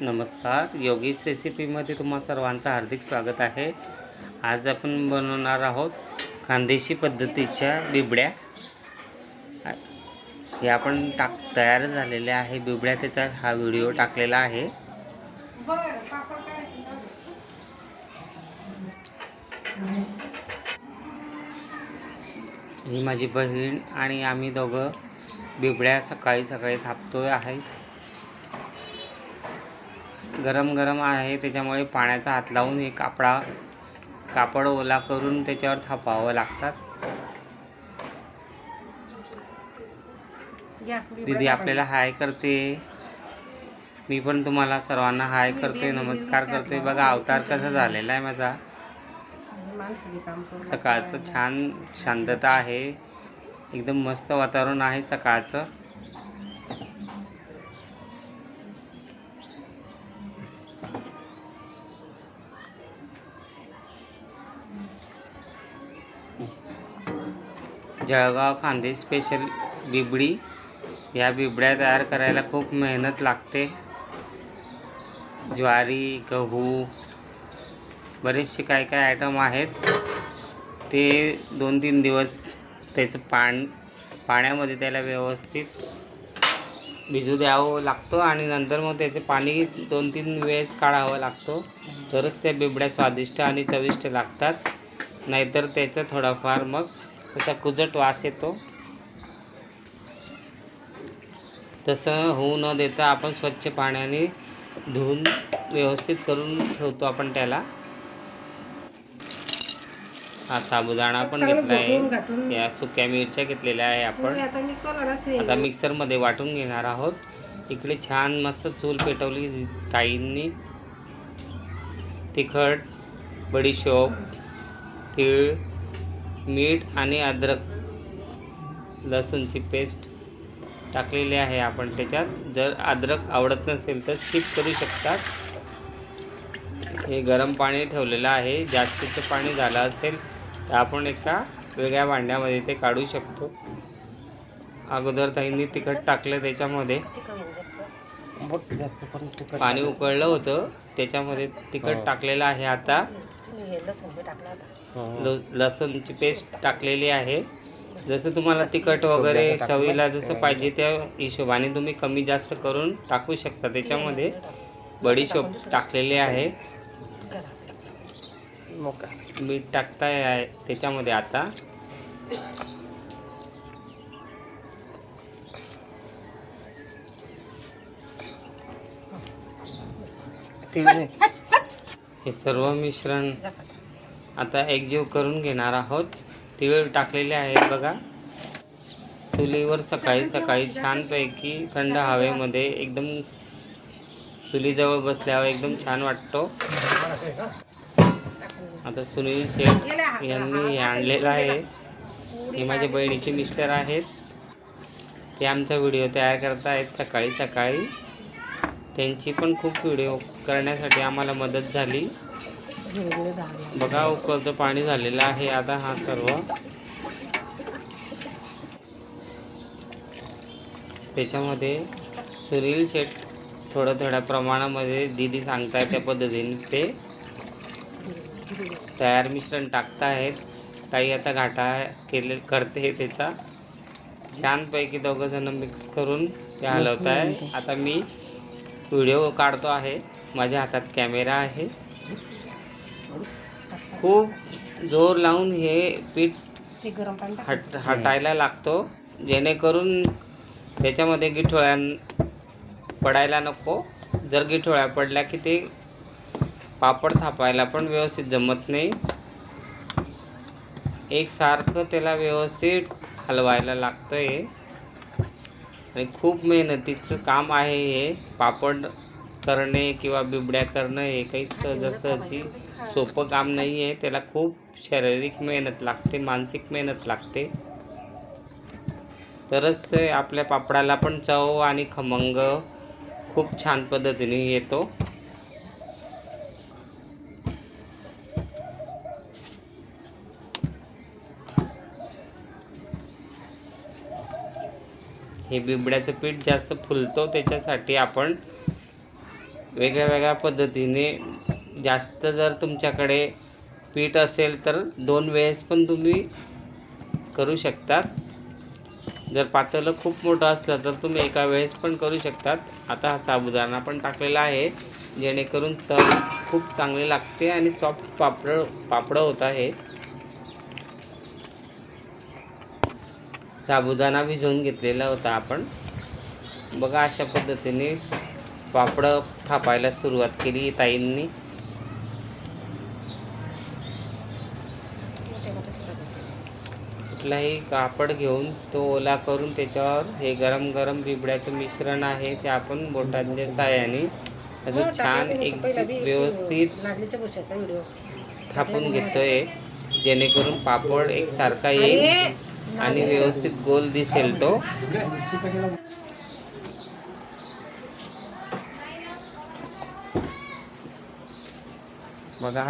नमस्कार, योगेश रेसिपीमध्ये तुम्हा सर्वांचं हार्दिक स्वागत आहे। आज आपण बनवणार आहोत खानदेशी पद्धतीच्या बिबड्या। हे आपण तयार झालेले आहे बिबड्या, त्याचा हा व्हिडिओ टाकलेला आहे। ही माझी बहीण आणि आम्ही दोघं बिबड्या सकाळी सकाळी थापतोय आहे। गरम गरम आहे, त्याच्यामुळे पाण्याचा हात लावून हे कापड ओला करून त्याच्यावर थापावं लागतात। दीदी आपल्याला हाय करते, मी पण तुम्हाला सर्वांना हाय करते, नमस्कार करते। बघा अवतार कसा झालेला आहे माझा। सकाळचं छान शांतता आहे, एकदम मस्त वातावरण आहे सकाळचं। जळगाव खानदेश स्पेशल बिबडी। या बिबड्या तयार करायला खूप मेहनत लागते। ज्वारी, गहू, बरेचसे काय आयटम आहेत, ते 2-3 दिवस त्याचं पाण्यामध्ये त्याला व्यवस्थित भिजू द्यावं लागतं आणि नंतर मग त्याचे पाणी 2-3 वेळेस काढावं लागतं, तरच त्या बिबड्या स्वादिष्ट आणि चविष्ट लागतात। नाहीतर त्याचा थोडाफार मग असा कुजट वास येतो। तसं होऊ न देता आपण स्वच्छ पाण्याने धुवून व्यवस्थित करून ठेवतो आपण त्याला। हा साबुदाणा पण घेतला आहे, या सुक्या मिरच्या घेतलेल्या आहे आपण। आता मिक्सरमध्ये वाटून घेणार आहोत। इकडे छान मस्त चूल पेटवली ताईंनी। तिखट, बडीशोप, तीळ, मीठ आणि अद्रक लसूणची पेस्ट टाकलेली आहे आपण त्याच्यात। जर अद्रक आवडत नसेल तर स्किप करू शकतात। हे गरम पाणी ठेवलेलं आहे, जास्तीचं पाणी झालं असेल तर आपण एका वेगळ्या भांड्यामध्ये ते काढू शकतो। अगोदर ताईंनी तिखट टाकलं, त्याच्यामध्ये पाणी उकळलं होतं, त्याच्यामध्ये तिखट टाकलेलं आहे। आता लसूणची पेस्ट टाकलेली आहे। जसं तुम्हाला तिखट वगैरे चवीला जसं पाहिजे त्या हिशोबाने तुम्ही कमी जास्त करून टाकू शकता। त्याच्यामध्ये बडीशोप टाकलेली आहे, मीठ टाकताय आहे त्याच्यामध्ये। आता हे सर्व मिश्रण आता एकजीव करून घेणार आहोत। तीळ टाकलेले आहेत बघा। चुलीवर सकाळी सकाळी छानपैकी थंड हवेमध्ये एकदम चुलीजवळ बसल्यावर एकदम छान वाटतो। आता सुनील शेठ यांनी हे आणलेलं आहे, हे माझ्या बहिणीचे मिस्टर आहेत। ते आमचा व्हिडिओ तयार करत आहेत सकाळी सकाळी। त्यांची पण खूप व्हिडिओ करण्यासाठी आम्हाला मदत झाली। बघा उकळतं पाणी झालेलं आहे आता। हा सर्व त्याच्यामध्ये सुनील शेठ थोड्या प्रमाणामध्ये दीदी सांगताय त्या पद्धतीने ते तयार मिश्रण टाकतायत। ताई आता घाटा करते त्याचा छानपैकी, दोघं जण मिक्स करून ते हलवत आहे। आता मी व्हिडिओ काढतो आहे, माझ्या हातात कॅमेरा आहे। खूप जोर लावून हे पीठ हटायला लागतो, जेणेकरून त्याच्यामध्ये गिठोळ्या पडायला नको। जर गिठोळ्या पडल्या की ते पापड थापायला पण व्यवस्थित जमत नाही। एकसारखं त्याला व्यवस्थित हलवायला लागतं हे, आणि खूप मेहनतीचं काम आहे हे। पापड करणे किंवा बिबड्या करणं हे काही सहजासहजी सोपं काम नाही आहे, त्याला खूप शारीरिक मेहनत लागते, मानसिक मेहनत लागते, तरच ते आपल्या पापडाला पण चव आणि खमंग खूप छान पद्धतीने येतो। हे बिबड्याचं पीठ जास्त फुलतो, त्याच्यासाठी आपण वेगळ्या वेगळ्या पद्धतीने जास्त जर तुमच्याकडे पीठ असेल तर 2 वेळेस पण तुम्ही करू शकतात. जर पातेलं खूप मोठं असलं तर तुम्ही एका वेळेस पण करू शकतात. आता हा साबुदाणा पण टाकलेला आहे जेणेकरून चव खूप चांगली लागते आणि सॉफ्ट पापड होत आहे. साबुदाणा भिजवून घेतलेला होता आपण. बघा अशा पद्धतीने पापड थापायला सुरुवात केली ताईंनी. कुठलाही कापड घेऊन तो ओला करून त्याच्यावर हे गरम गरम बिबड्याचं मिश्रण आहे ते आपण बोटांच्या साहाय्याने असं छान एक व्यवस्थित थापून घेतोय जेणेकरून पापड एकसारखा येईल आणि व्यवस्थित गोल दिसेल तो. बघा